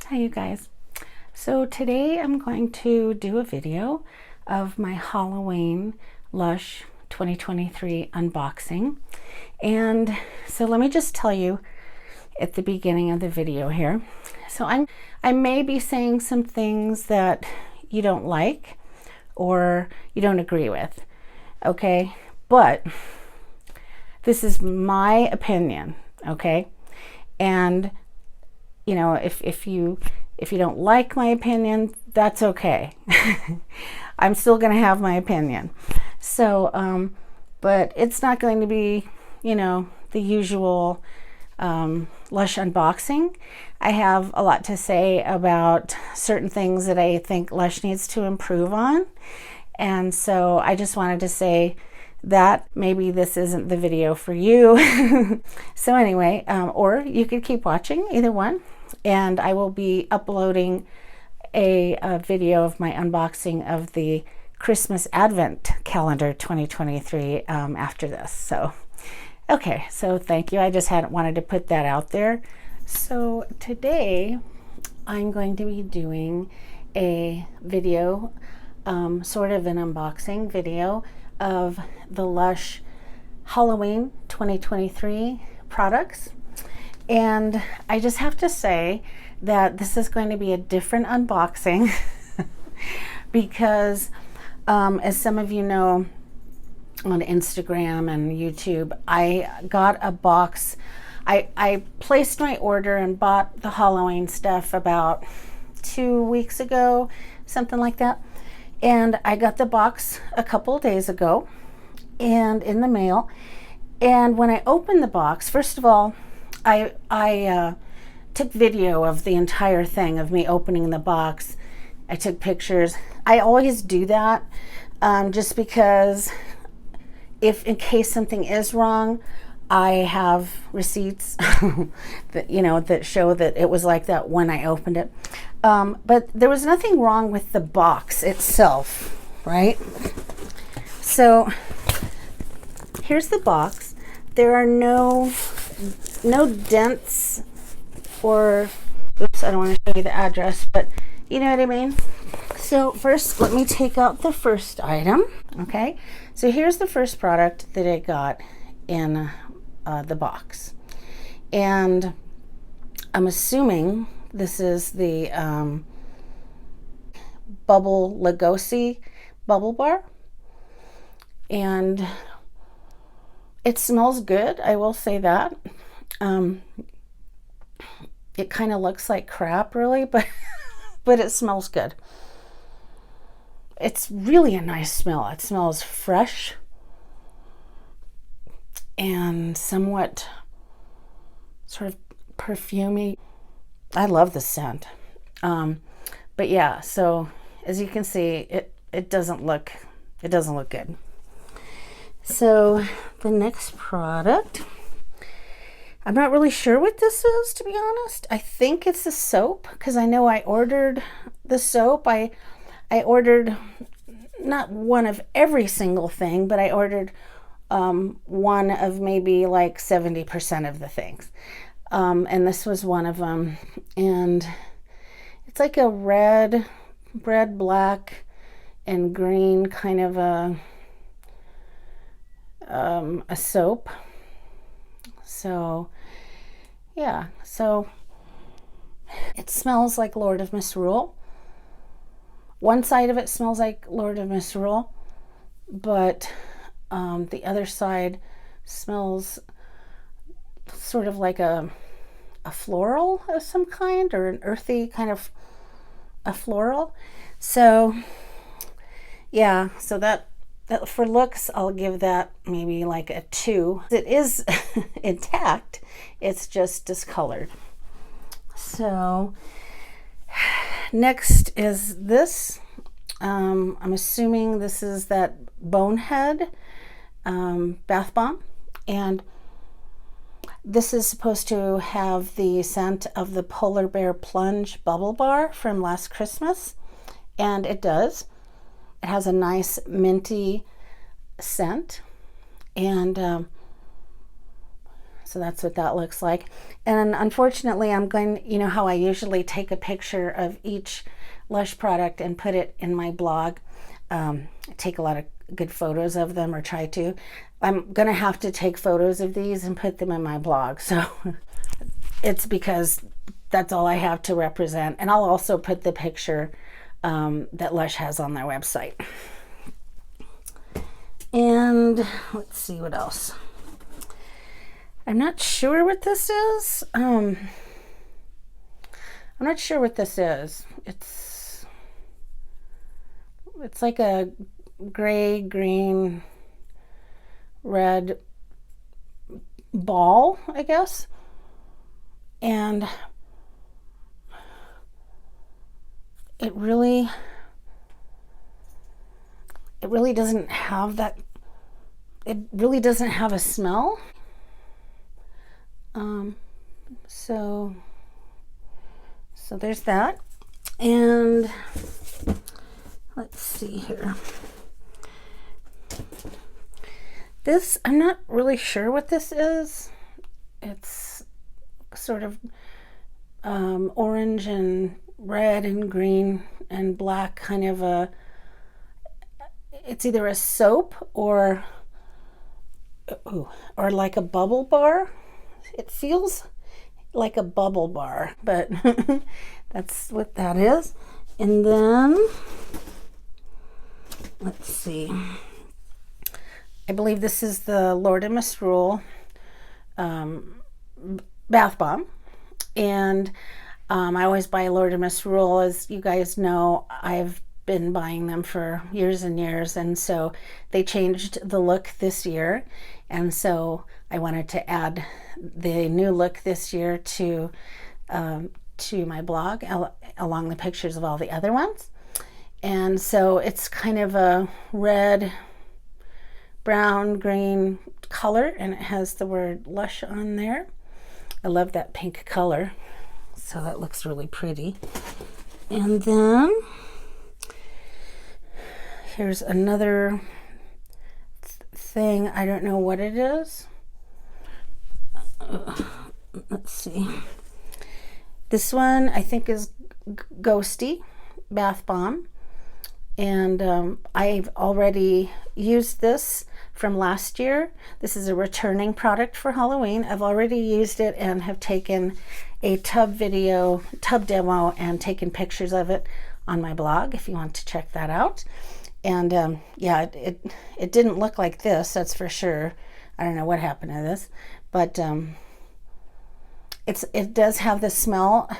Hi you guys. So today I'm going to do a video of my Halloween Lush 2023 unboxing. And so let me just tell you at the beginning of the video here. So I may be saying some things that you don't like or you don't agree with, okay? But this is my opinion, okay? And you know, if you don't like my opinion, that's okay. I'm still going to have my opinion. So, but it's not going to be, you know, the usual Lush unboxing. I have a lot to say about certain things that I think Lush needs to improve on. And so I just wanted to say that maybe this isn't the video for you. So anyway, or you could keep watching, either one. And I will be uploading a video of my unboxing of the Christmas Advent Calendar 2023 after this. So, okay, so thank you. I just wanted to put that out there. So today I'm going to be doing a video, sort of an unboxing video of the Lush Halloween 2023 products. And I just have to say that this is going to be a different unboxing because as some of you know on Instagram and YouTube, I got a box. I placed my order and bought the Halloween stuff about 2 weeks ago, something like that. And I got the box a couple days ago and in the mail. And when I opened the box, first of all, I took video of the entire thing of me opening the box. I took pictures. I always do that just because if in case something is wrong, I have receipts that, you know, that show that it was like that when I opened it. But there was nothing wrong with the box itself, right? So here's the box. There are no dents or, oops, I don't want to show you the address, but you know what I mean? So first, let me take out the first item, okay? So here's the first product that I got in the box. And I'm assuming this is the Bubble Lugosi bubble bar. And it smells good, I will say that. It kind of looks like crap, really, but but it smells good. It's really a nice smell. It smells fresh and somewhat sort of perfumey. I love the scent. But yeah, so as you can see, it doesn't look good. So the next product, I'm not really sure what this is, to be honest. I think it's a soap because I know I ordered the soap. I ordered not one of every single thing, but I ordered one of maybe like 70% of the things. And this was one of them. And it's like a red, black, and green kind of a soap. So yeah, so it smells like Lord of Misrule. One side of it smells like Lord of Misrule, but the other side smells sort of like a floral of some kind, or an earthy kind of a floral. So yeah, so that for looks, I'll give that maybe like a 2. It is intact, it's just discolored. So next is this. I'm assuming this is that Bonehead bath bomb, and this is supposed to have the scent of the Polar Bear Plunge bubble bar from last Christmas, and it does. It has a nice minty scent, and So that's what that looks like. And unfortunately, I'm going, you know how I usually take a picture of each Lush product and put it in my blog. I take a lot of good photos of them, or try to. I'm going to have to take photos of these and put them in my blog. So it's because that's all I have to represent. And I'll also put the picture that Lush has on their website. And let's see what else. I'm not sure what this is. I'm not sure what this is. It's like a gray, green, red ball, I guess. And it really doesn't have that, it really doesn't have a smell. So there's that. And let's see here. This, I'm not really sure what this is. It's sort of orange and red and green and black, kind of a, it's either a soap or like a bubble bar. It feels like a bubble bar, but that's what that is. And then let's see, I believe this is the Lord and Misrule bath bomb. And I always buy Lord and Misrule. As you guys know, I've been buying them for years and years, and so they changed the look this year, and so I wanted to add the new look this year to my blog, along the pictures of all the other ones. And so it's kind of a red, brown, green color, and it has the word Lush on there. I love that pink color, so that looks really pretty. And then here's another thing. I don't know what it is. Let's see. This one I think is Ghosty bath bomb, and I've already used this from last year. This is a returning product for Halloween. I've already used it and have taken a tub demo and taken pictures of it on my blog if you want to check that out. And yeah, it didn't look like this, that's for sure. I don't know what happened to this, but it does have the smell,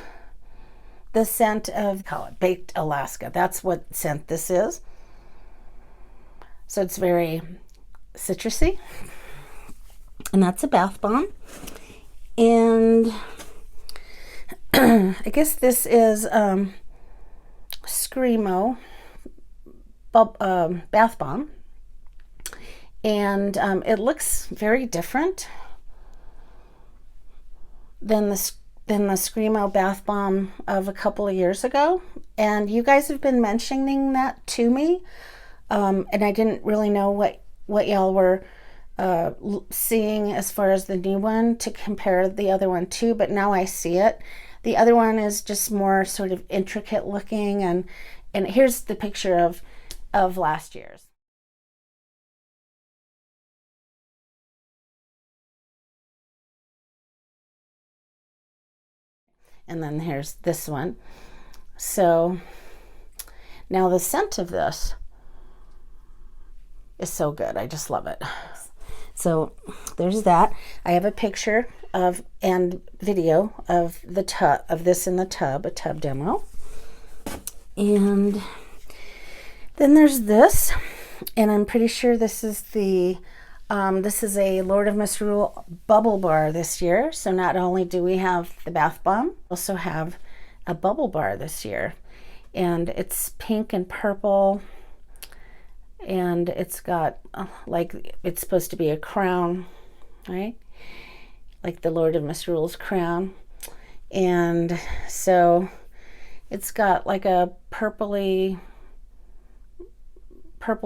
the scent of, call it baked Alaska. That's what scent this is. So it's very citrusy, and that's a bath bomb. And I guess this is Screamo bath bomb, and it looks very different than the Screamo bath bomb of a couple of years ago, and you guys have been mentioning that to me, and I didn't really know what y'all were seeing as far as the new one to compare the other one to, but now I see it. The other one is just more sort of intricate looking, and here's the picture of last year's. And then here's this one. So now the scent of this is so good. I just love it. So there's that. I have a picture of and video of the tub, of this in the tub, a tub demo. And then there's this, and I'm pretty sure this is the this is a Lord of Misrule bubble bar this year. So not only do we have the bath bomb, we also have a bubble bar this year, and it's pink and purple, and it's got like, it's supposed to be a crown, right? Like the Lord of Misrule's crown. And so it's got like a purple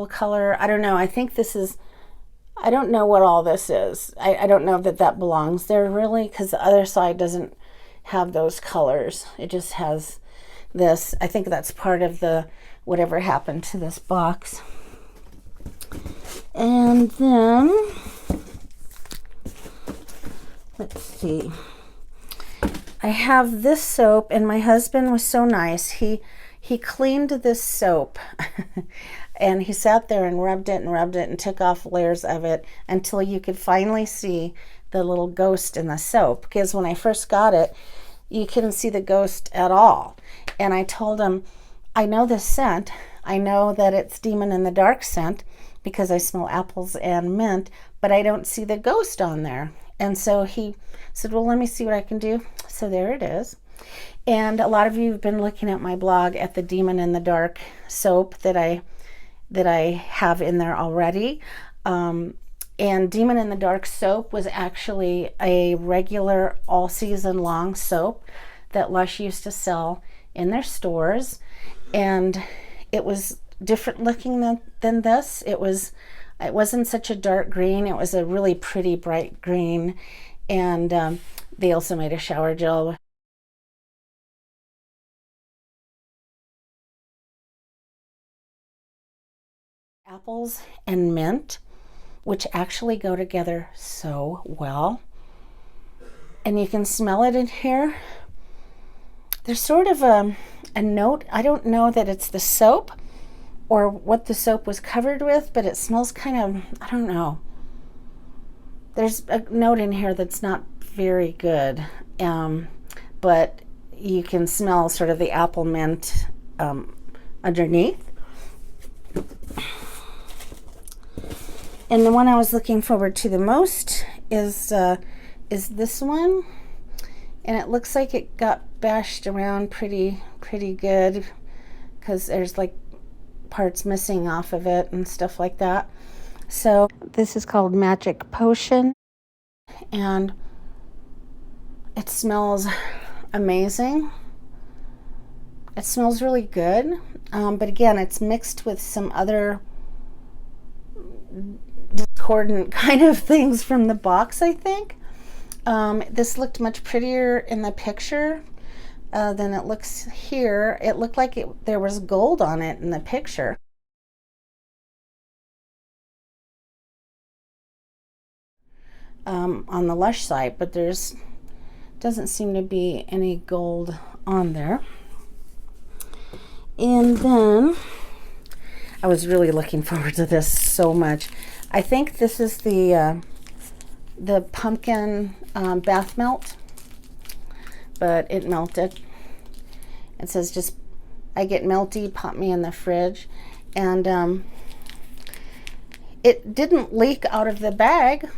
color. I don't know. I think this is I don't know what all this is. I don't know that that belongs there really, because the other side doesn't have those colors. It just has this. I think that's part of the whatever happened to this box. And then, let's see. I have this soap, and my husband was so nice. He cleaned this soap and he sat there and rubbed it and took off layers of it until you could finally see the little ghost in the soap. Because when I first got it, you couldn't see the ghost at all. And I told him, I know this scent. I know that it's Demon in the Dark scent because I smell apples and mint, but I don't see the ghost on there. And so he said, well, let me see what I can do. So there it is. And a lot of you have been looking at my blog at the Demon in the Dark soap that I have in there already. And Demon in the Dark soap was actually a regular all season long soap that Lush used to sell in their stores. And it was different looking than this. It wasn't such a dark green. It was a really pretty bright green. And they also made a shower gel. Apples and mint, which actually go together so well. And you can smell it in here. There's sort of a note. I don't know that it's the soap or what the soap was covered with, but it smells kind of, I don't know. There's a note in here that's not very good, but you can smell sort of the apple mint underneath. And the one I was looking forward to the most is this one, and it looks like it got bashed around pretty good because there's like parts missing off of it and stuff like that. So this is called Magic Potion, and it smells amazing. It smells really good, but again, it's mixed with some other discordant kind of things from the box, I think. This looked much prettier in the picture than it looks here. It looked like there was gold on it in the picture. On the Lush site, but doesn't seem to be any gold on there. And then I was really looking forward to this so much. I think this is the pumpkin bath melt, but it melted. It says just, I get melty, pop me in the fridge. And it didn't leak out of the bag.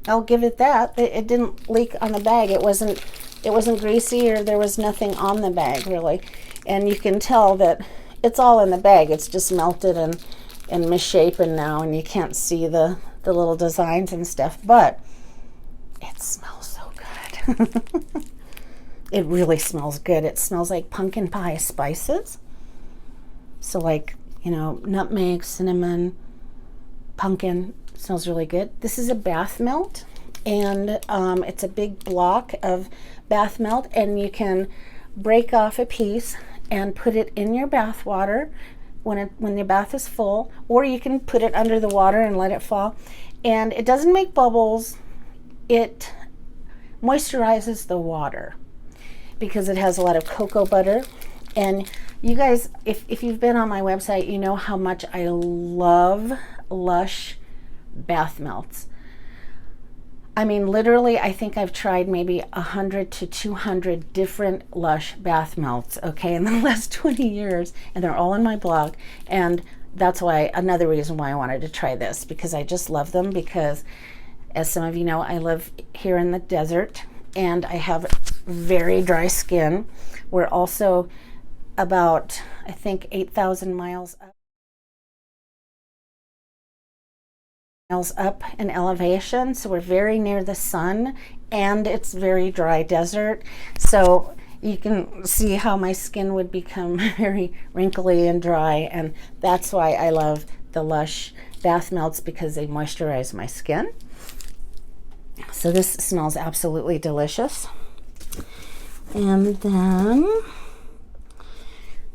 I'll give it that. It didn't leak on the bag. It wasn't greasy, or there was nothing on the bag really. And you can tell that it's all in the bag. It's just melted and misshapen now, and you can't see the little designs and stuff, but it smells so good. It really smells good. It smells like pumpkin pie spices. So like, you know, nutmeg, cinnamon, pumpkin. Smells really good. This is a bath melt, and it's a big block of bath melt, and you can break off a piece and put it in your bath water when your bath is full, or you can put it under the water and let it fall. And it doesn't make bubbles. It moisturizes the water because it has a lot of cocoa butter. And you guys, if you've been on my website, you know how much I love Lush bath melts. I mean, literally, I think I've tried maybe 100 to 200 different Lush bath melts, okay, in the last 20 years, and they're all in my blog. And that's why, another reason why I wanted to try this, because I just love them, because as some of you know, I live here in the desert, and I have very dry skin. We're also about, I think, 8,000 miles up in elevation, so we're very near the sun, and it's very dry desert, so you can see how my skin would become very wrinkly and dry, and that's why I love the Lush bath melts because they moisturize my skin. So this smells absolutely delicious. And then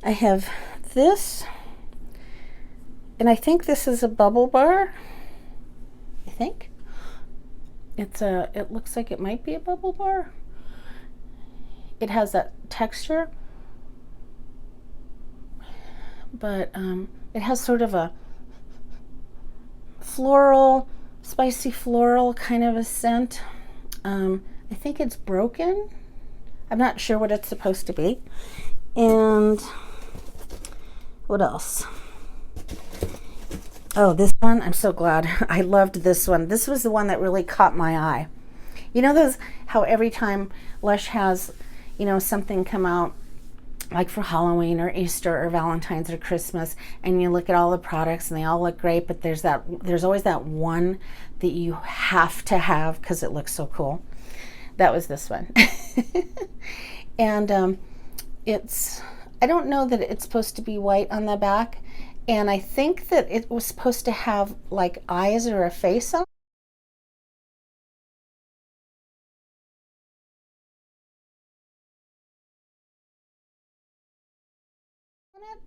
I have this, and I think this is a bubble bar. I think it looks like it might be a bubble bar. It has that texture, but it has sort of a floral, spicy floral kind of a scent. I think it's broken. I'm not sure what it's supposed to be. And what else? Oh, this one, I'm so glad. I loved this one. This was the one that really caught my eye. You know those, how every time Lush has, you know, something come out, like for Halloween or Easter or Valentine's or Christmas, and you look at all the products and they all look great, but there's always that one that you have to have because it looks so cool. That was this one. And I don't know that it's supposed to be white on the back, and I think that it was supposed to have like eyes or a face on it,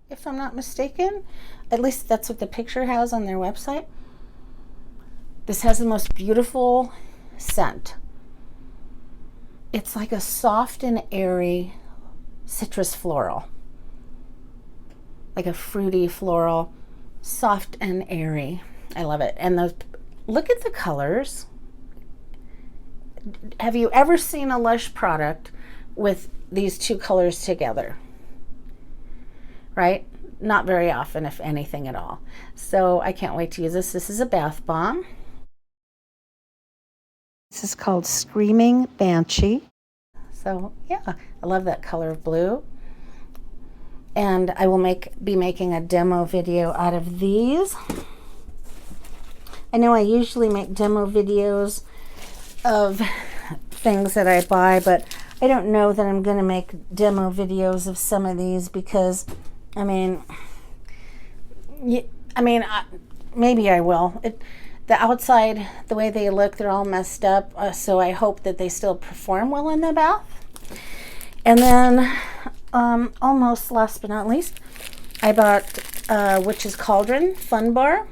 if I'm not mistaken. At least that's what the picture has on their website. This has the most beautiful scent. It's like a soft and airy citrus floral, like a fruity floral, soft and airy. I love it. And those, look at the colors. Have you ever seen a Lush product with these two colors together? Right? Not very often, if anything at all. So I can't wait to use this. This is a bath bomb. This is called Screaming Banshee. So yeah, I love that color of blue. And I will be making a demo video out of these. I know I usually make demo videos of things that I buy, but I don't know that I'm going to make demo videos of some of these because, I mean, maybe I will. The outside, the way they look, they're all messed up, so I hope that they still perform well in the bath. And then, almost last but not least, I bought Witch's Cauldron Fun Bar.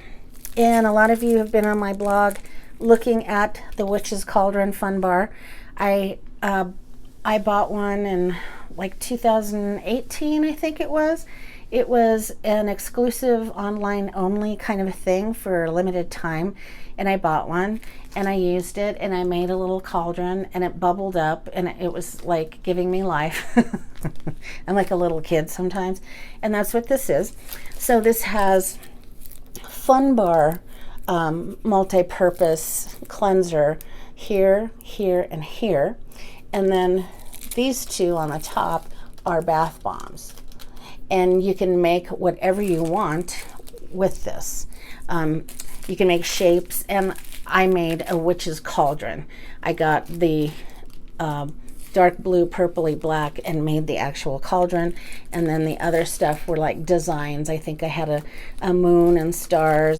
And a lot of you have been on my blog looking at the Witch's Cauldron Fun Bar. I bought one in like 2018, I think it was. It was an exclusive online only kind of a thing for a limited time, and I bought one and I used it and I made a little cauldron and it bubbled up and it was like giving me life. I'm like a little kid sometimes, and that's what this is. So this has Fun Bar multi-purpose cleanser here, here, and here, and then these two on the top are bath bombs. And you can make whatever you want with this. You can make shapes, and I made a witch's cauldron. I got the dark blue, purpley black, and made the actual cauldron. And then the other stuff were like designs. I think I had a moon and stars.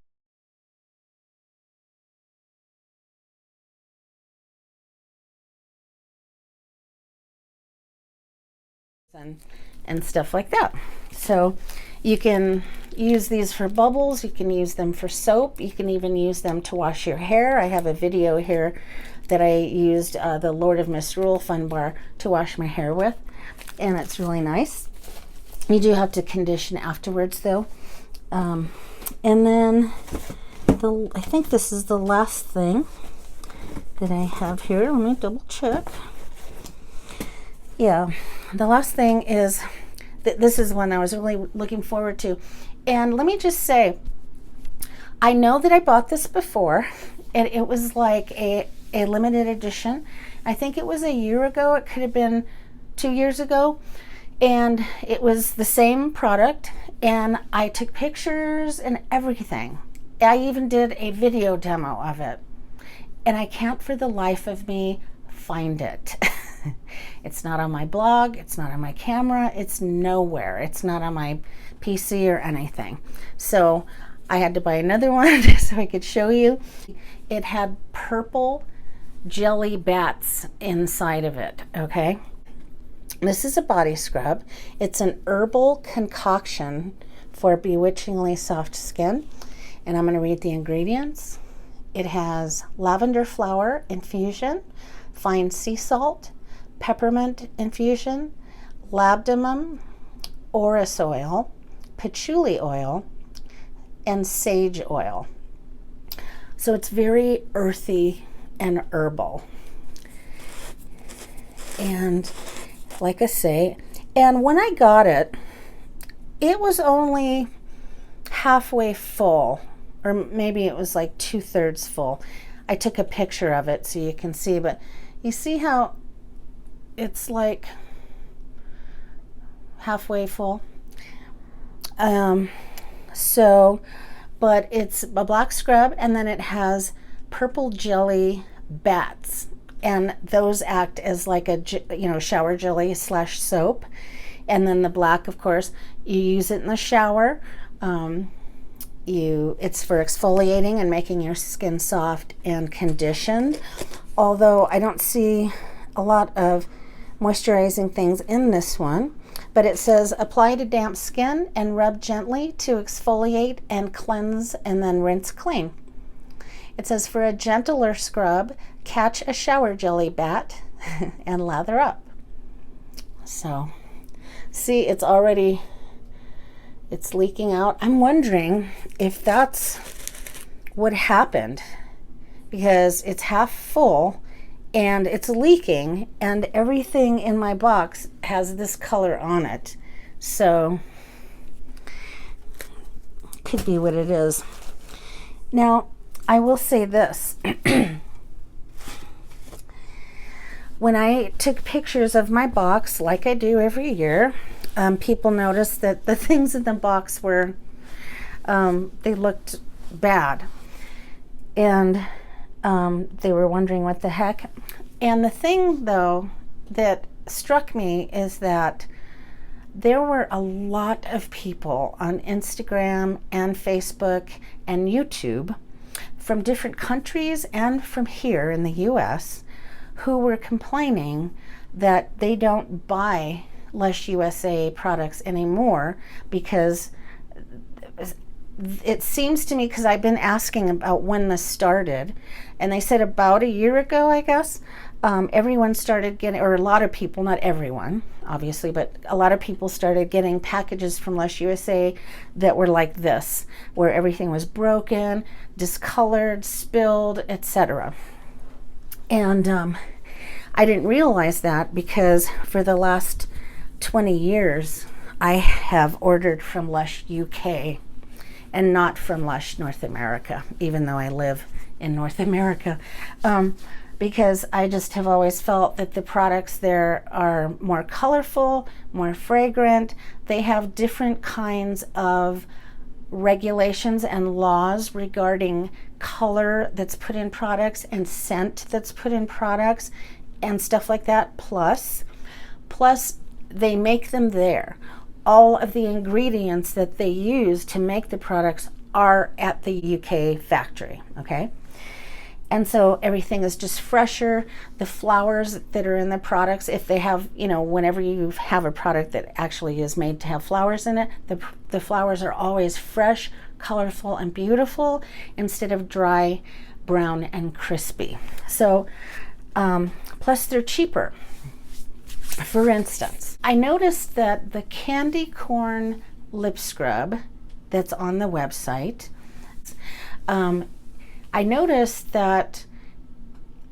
And stuff like that. So you can use these for bubbles, you can use them for soap, you can even use them to wash your hair. I have a video here that I used the Lord of Misrule Fun Bar to wash my hair with, and it's really nice. You do have to condition afterwards though. And then I think this is the last thing that I have here. Let me double check. Yeah, the last thing is this is one I was really looking forward to. And let me just say, I know that I bought this before, and it was like a limited edition. I think it was a year ago. It could have been 2 years ago. And it was the same product, and I took pictures and everything. I even did a video demo of it. And I can't for the life of me find it. It's not on my blog, it's not on my camera, it's nowhere. It's not on my PC or anything. So I had to buy another one so I could show you. It had purple jelly bats inside of it, okay? This is a body scrub. It's an herbal concoction for bewitchingly soft skin. And I'm going to read the ingredients. It has lavender flower infusion, fine sea salt, peppermint infusion, labdanum, orris oil, patchouli oil, and sage oil. So it's very earthy and herbal. And like I say, and when I got it, it was only halfway full, or maybe it was like 2/3 full. I took a picture of it so you can see, but you see how it's like halfway full? But it's a black scrub, and then it has purple jelly bats, and those act as like a shower jelly / soap. And then the black, of course, you use it in the shower. It's for exfoliating and making your skin soft and conditioned. Although I don't see a lot of moisturizing things in this one, but it says apply to damp skin and rub gently to exfoliate and cleanse, and then rinse clean. It says for a gentler scrub, catch a shower jelly bat and lather up. So see, it's leaking out. I'm wondering if that's what happened, because it's half full and it's leaking, and everything in my box has this color on it. So could be what it is. Now, I will say this. When I took pictures of my box, like I do every year, people noticed that the things in the box were, they looked bad. And they were wondering what the heck. And the thing, though, that struck me is that there were a lot of people on Instagram and Facebook and YouTube from different countries and from here in the US who were complaining that they don't buy Lush USA products anymore, because it seems to me, because I've been asking about when this started, and they said about a year ago, I guess, everyone started getting, or a lot of people, not everyone, obviously, but a lot of people started getting packages from Lush USA that were like this, where everything was broken, discolored, spilled, etc. And I didn't realize that, because for the last 20 years, I have ordered from Lush UK and not from Lush North America, even though I live in North America, because I just have always felt that the products there are more colorful, more fragrant. They have different kinds of regulations and laws regarding color that's put in products and scent that's put in products and stuff like that. Plus they make them there. All of the ingredients that they use to make the products are at the UK factory, okay? And so everything is just fresher. The flowers that are in the products, if they have, whenever you have a product that actually is made to have flowers in it, the flowers are always fresh, colorful, and beautiful, instead of dry, brown, and crispy. So, plus they're cheaper. For instance, I noticed that the candy corn lip scrub that's on the website, I noticed that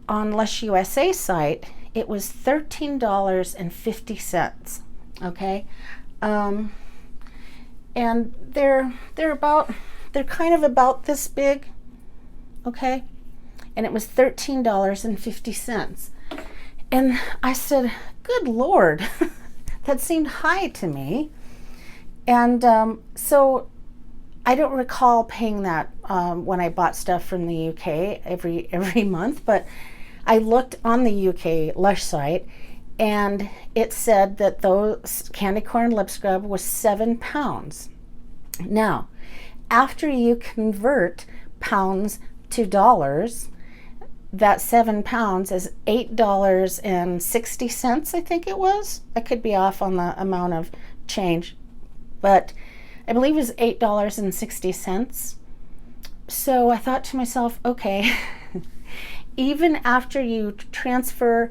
on Lush USA site, it was $13.50, okay? And they're kind of about this big, okay? And it was $13.50. And I said, good Lord, that seemed high to me. And so I don't recall paying that when I bought stuff from the UK every month, but I looked on the UK Lush site, and it said that those candy corn lip scrub was £7. Now, after you convert pounds to dollars, that 7 pounds is $8.60, I think it was. I could be off on the amount of change, but I believe it was $8.60. So I thought to myself, okay, even after you transfer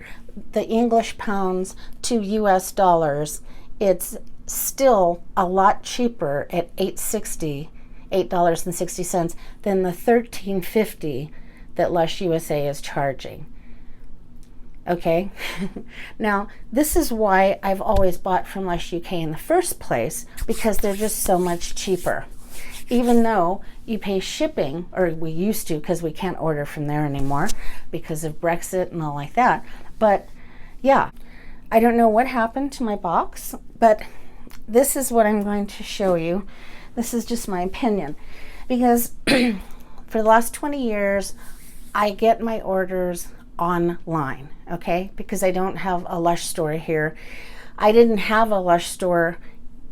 the English pounds to US dollars, it's still a lot cheaper at $8.60 than the $13.50 that Lush USA is charging. Okay, now this is why I've always bought from Lush UK in the first place, because they're just so much cheaper. Even though you pay shipping, or we used to, because we can't order from there anymore because of Brexit and all like that. But yeah, I don't know what happened to my box, but this is what I'm going to show you. This is just my opinion, because for the last 20 years, I get my orders online, okay? Because I don't have a Lush store here. I didn't have a Lush store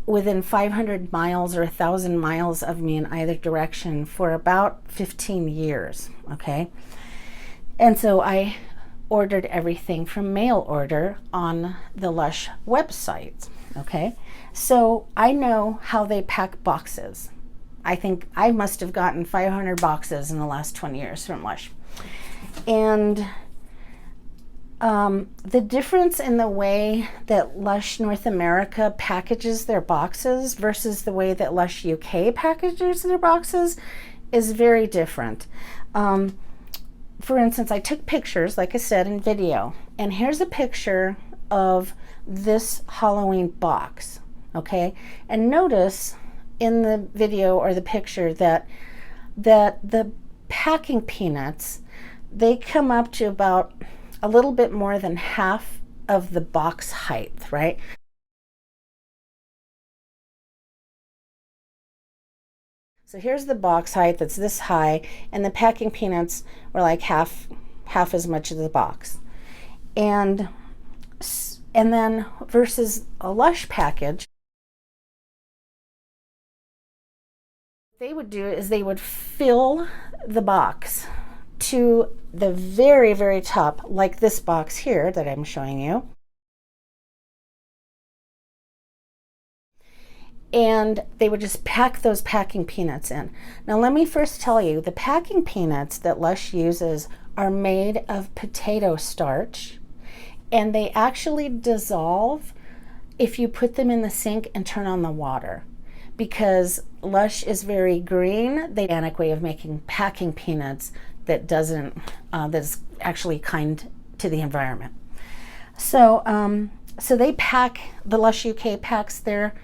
within 500 miles or 1,000 miles of me in either direction for about 15 years, okay? And so I ordered everything from mail order on the Lush website, okay? So I know how they pack boxes. I think I must have gotten 500 boxes in the last 20 years from Lush. And the difference in the way that Lush North America packages their boxes versus the way that Lush UK packages their boxes is very different. For instance, I took pictures, like I said, in video, and here's a picture of this Halloween box, okay? And notice in the video or the picture that the packing peanuts, they come up to about a little bit more than half of the box height, right? So here's the box height that's this high, and the packing peanuts were like half as much as the box. And then versus a Lush package, what they would do is they would fill the box to the very, very top, like this box here that I'm showing you. And they would just pack those packing peanuts in. Now let me first tell you, the packing peanuts that Lush uses are made of potato starch, and they actually dissolve if you put them in the sink and turn on the water, because Lush is very green. The organic way of making packing peanuts that doesn't, that's actually kind to the environment. So, so they pack, the Lush UK packs their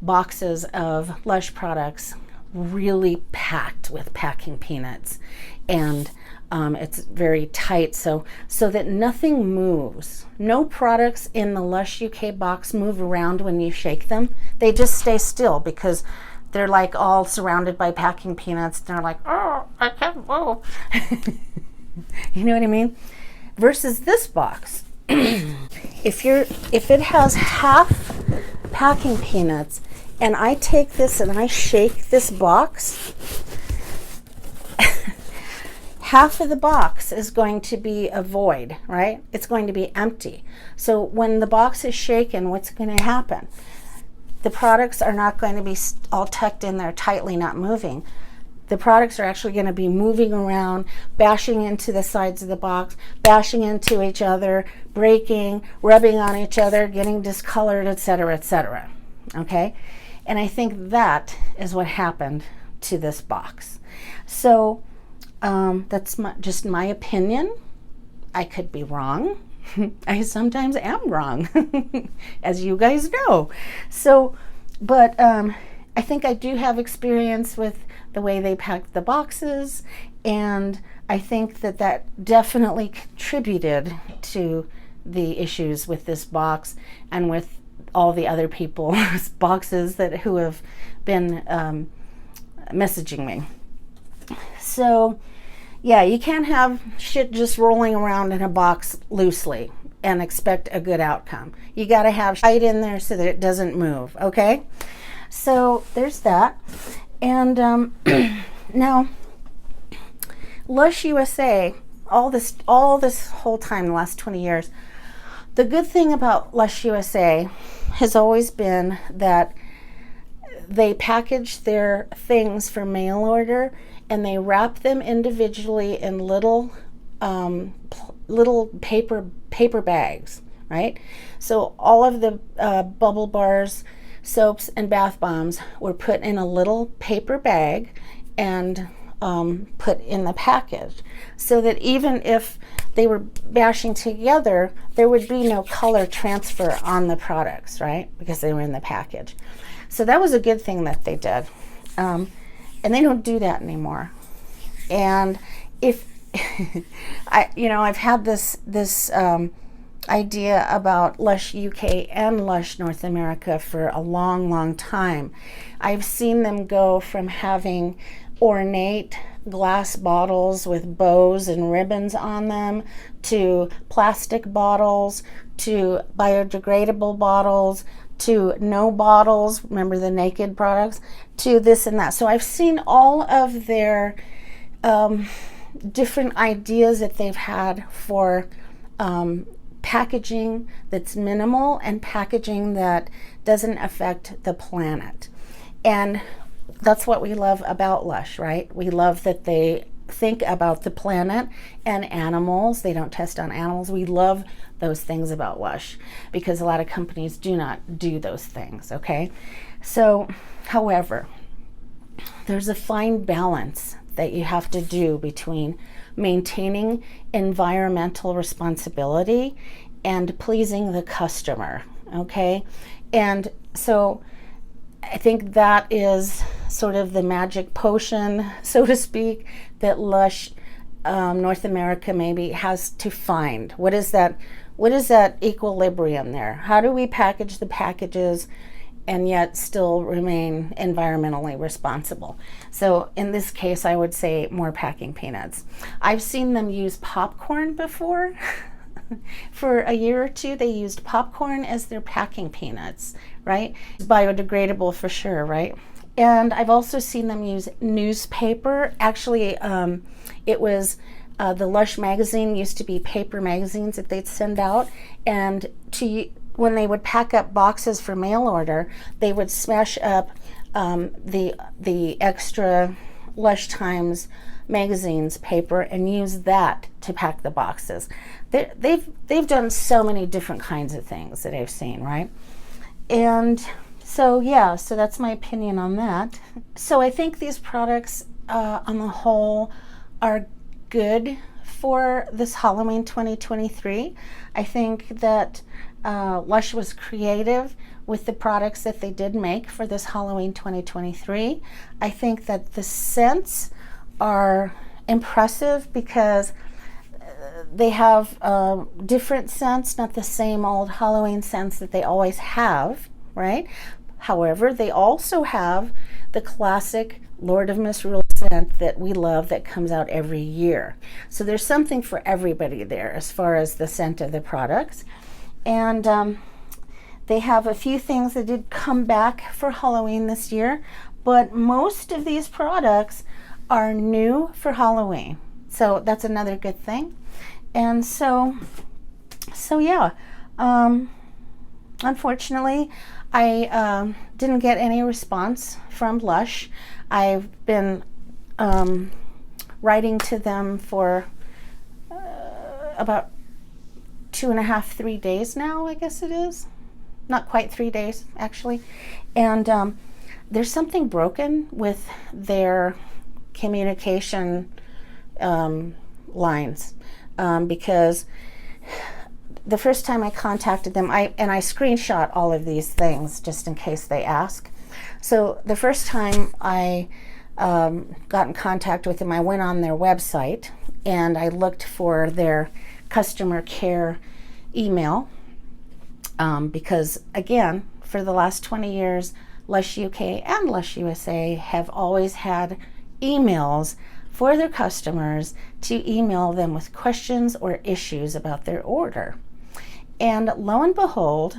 boxes of Lush products really packed with packing peanuts, and it's very tight, so that nothing moves. No products in the Lush UK box move around when you shake them. They just stay still because they're like all surrounded by packing peanuts. They're like, oh, I can't move. You know what I mean? Versus this box, if it has half packing peanuts, and I take this and I shake this box, half of the box is going to be a void, right? It's going to be empty. So when the box is shaken, what's going to happen? The products are not going to be all tucked in there tightly, not moving. The products are actually going to be moving around, bashing into the sides of the box, bashing into each other, breaking, rubbing on each other, getting discolored, etc., etc. Okay? And I think that is what happened to this box. So that's just my opinion. I could be wrong. I sometimes am wrong, as you guys know. So, but I think I do have experience with the way they pack the boxes, and I think that definitely contributed to the issues with this box and with all the other people's boxes who have been messaging me. So yeah, you can't have shit just rolling around in a box loosely and expect a good outcome. You got to have shit in there so that it doesn't move, okay? So there's that. And now, Lush USA, all this whole time, the last 20 years, the good thing about Lush USA has always been that they package their things for mail order and they wrap them individually in little paper bags, right? So all of the bubble bars, soaps, and bath bombs were put in a little paper bag and put in the package, so that even if they were bashing together, there would be no color transfer on the products, right? Because they were in the package. So that was a good thing that they did. And they don't do that anymore. And if I've had this idea about Lush UK and Lush North America for a long time. I've seen them go from having ornate glass bottles with bows and ribbons on them, to plastic bottles, to biodegradable bottles, to no bottles, remember the naked products, to this and that. So I've seen all of their different ideas that they've had for packaging that's minimal and packaging that doesn't affect the planet. And that's what we love about Lush, right? We love that they think about the planet and animals. They don't test on animals. We love those things about Lush because a lot of companies do not do those things, okay? So, however, there's a fine balance that you have to do between maintaining environmental responsibility and pleasing the customer, okay? And so I think that is sort of the magic potion, so to speak, that Lush North America maybe has to find. What is that equilibrium there? How do we package the packages and yet still remain environmentally responsible? So in this case, I would say more packing peanuts. I've seen them use popcorn before. For a year or two, they used popcorn as their packing peanuts, right? It's biodegradable for sure, right? And I've also seen them use newspaper. Actually, it was the Lush magazine used to be paper magazines that they'd send out, and when they would pack up boxes for mail order, they would smash up the extra Lush Times magazines paper and use that to pack the boxes. They've done so many different kinds of things that I've seen, right? And so yeah, so that's my opinion on that. So I think these products on the whole are good for this Halloween 2023. I think that Lush was creative with the products that they did make for this Halloween 2023. I think that the scents are impressive because they have different scents, not the same old Halloween scents that they always have, right? However, they also have the classic Lord of Misrule scent that we love that comes out every year. So there's something for everybody there as far as the scent of the products. And they have a few things that did come back for Halloween this year, but most of these products are new for Halloween. So that's another good thing. And so yeah, unfortunately, I didn't get any response from Lush. I've been writing to them for about 2.5, 3 days now, I guess it is. Not quite 3 days, actually. And there's something broken with their communication lines, because the first time I contacted them, I screenshot all of these things just in case they ask. So the first time I got in contact with them, I went on their website and I looked for their customer care email, because again, for the last 20 years, Lush UK and Lush USA have always had emails for their customers to email them with questions or issues about their order. And lo and behold,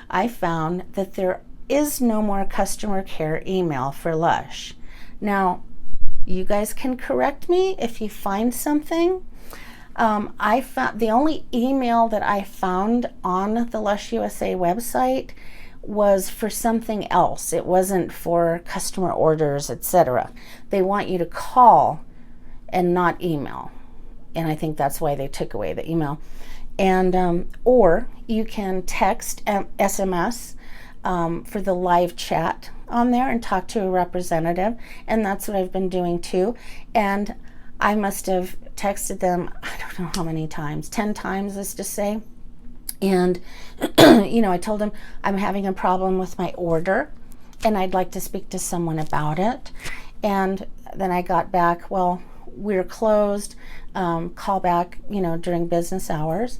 I found that their is no more customer care email for Lush. Now, you guys can correct me if you find something. I found the only email that I found on the Lush USA website was for something else. It wasn't for customer orders, etc. They want you to call and not email, and I think that's why they took away the email. And or you can text SMS for the live chat on there and talk to a representative, and that's what I've been doing too. And I must have texted them, I don't know how many times, 10 times, let's just say. And you know, I told them I'm having a problem with my order and I'd like to speak to someone about it. And then I got back, well, we're closed, call back, you know, during business hours.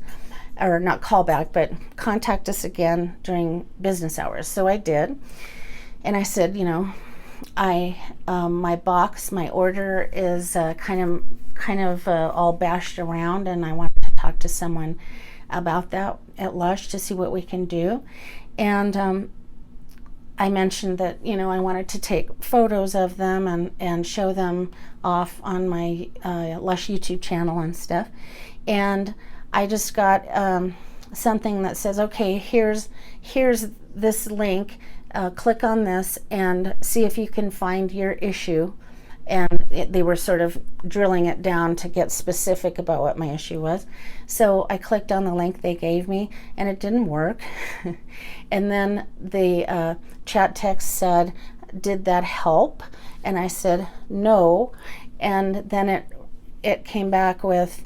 Or not call back, but contact us again during business hours. So I did. And I said, you know, my box, my order is kind of all bashed around, and I wanted to talk to someone about that at Lush to see what we can do. And I mentioned that, you know, I wanted to take photos of them and show them off on my Lush YouTube channel and stuff. And I just got something that says, okay, here's this link, click on this and see if you can find your issue. And they were sort of drilling it down to get specific about what my issue was. So I clicked on the link they gave me and it didn't work. And then the chat text said, did that help? And I said, no. And then it came back with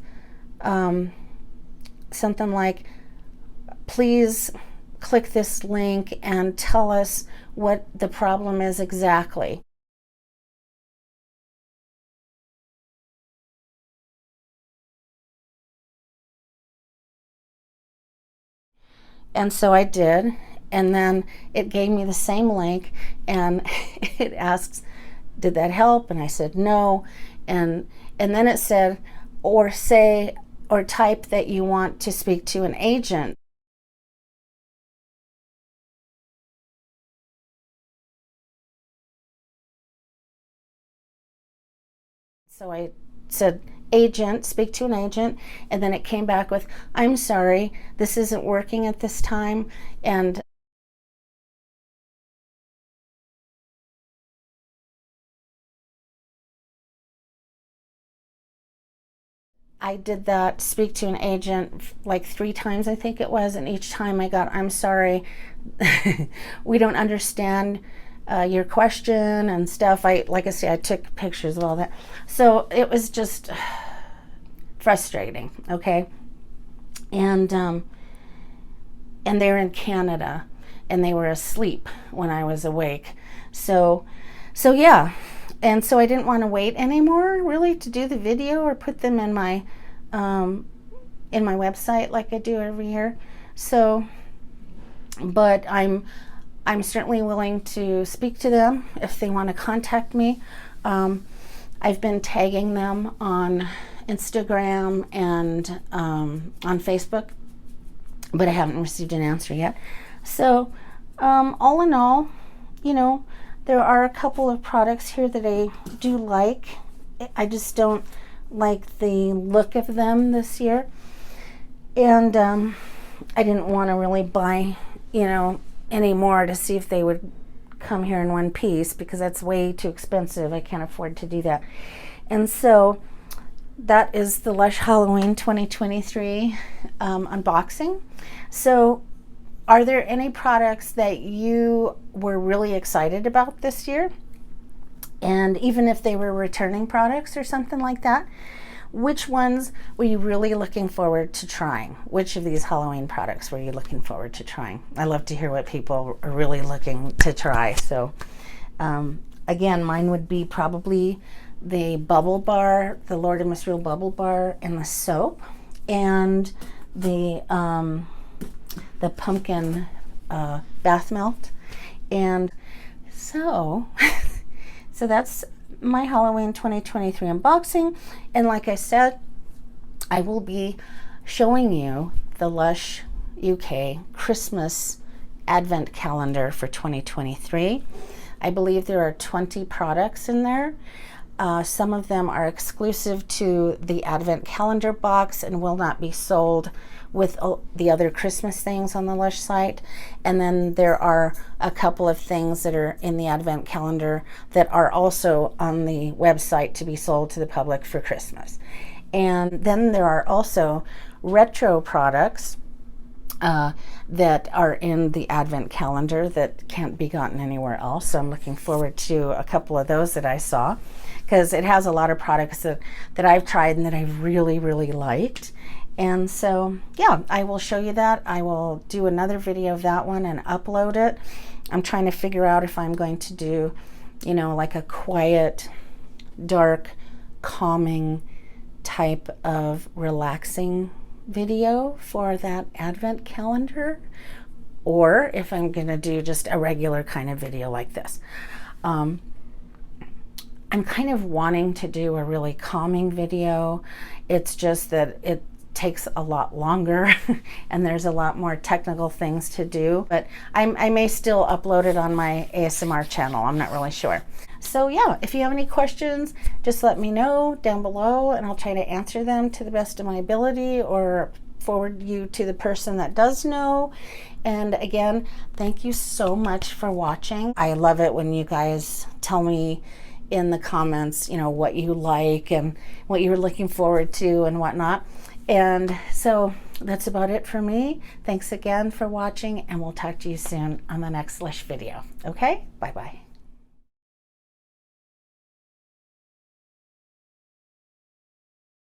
something like, please click this link and tell us what the problem is exactly. And so I did, and then it gave me the same link and it asks, did that help? And I said no. And then it said, or type that you want to speak to an agent. So I said, agent, speak to an agent, and then it came back with, I'm sorry, this isn't working at this time. And I did that, speak to an agent, like 3 times, I think it was, and each time I got, I'm sorry, we don't understand your question and stuff. Like I say, I took pictures of all that. So it was just frustrating, okay? And they were in Canada and they were asleep when I was awake. So yeah. And so I didn't want to wait anymore, really, to do the video or put them in my website like I do every year. So, but I'm certainly willing to speak to them if they want to contact me. I've been tagging them on Instagram and on Facebook, but I haven't received an answer yet. So, all in all, you know, there are a couple of products here that I do like. I just don't like the look of them this year. And I didn't want to really buy, you know, any more to see if they would come here in one piece, because that's way too expensive. I can't afford to do that. And so that is the Lush Halloween 2023 unboxing. So are there any products that you were really excited about this year? And even if they were returning products or something like that, which ones were you really looking forward to trying? Which of these Halloween products were you looking forward to trying? I love to hear what people are really looking to try. So again, mine would be probably the bubble bar, the Lord and Misrule bubble bar, and the soap, and the pumpkin bath melt. And so so that's my Halloween 2023 unboxing. And like I said, I will be showing you the Lush UK Christmas advent calendar for 2023. I believe there are 20 products in there. Some of them are exclusive to the advent calendar box and will not be sold with the other Christmas things on the Lush site. And then there are a couple of things that are in the advent calendar that are also on the website to be sold to the public for Christmas. And then there are also retro products that are in the advent calendar that can't be gotten anywhere else. So I'm looking forward to a couple of those that I saw, because it has a lot of products that I've tried and that I've really, really liked. And so, yeah, I will show you that. I will do another video of that one and upload it. I'm trying to figure out if I'm going to do, you know, like a quiet, dark, calming type of relaxing video for that advent calendar, or if I'm gonna do just a regular kind of video like this. I'm kind of wanting to do a really calming video. It's just that it takes a lot longer and there's a lot more technical things to do, but I may still upload it on my ASMR channel. I'm not really sure. So yeah, if you have any questions, just let me know down below and I'll try to answer them to the best of my ability, or forward you to the person that does know. And again, thank you so much for watching. I love it when you guys tell me in the comments, you know, what you like and what you're looking forward to and whatnot. And so that's about it for me. Thanks again for watching, and we'll talk to you soon on the next Lush video. Okay, bye-bye.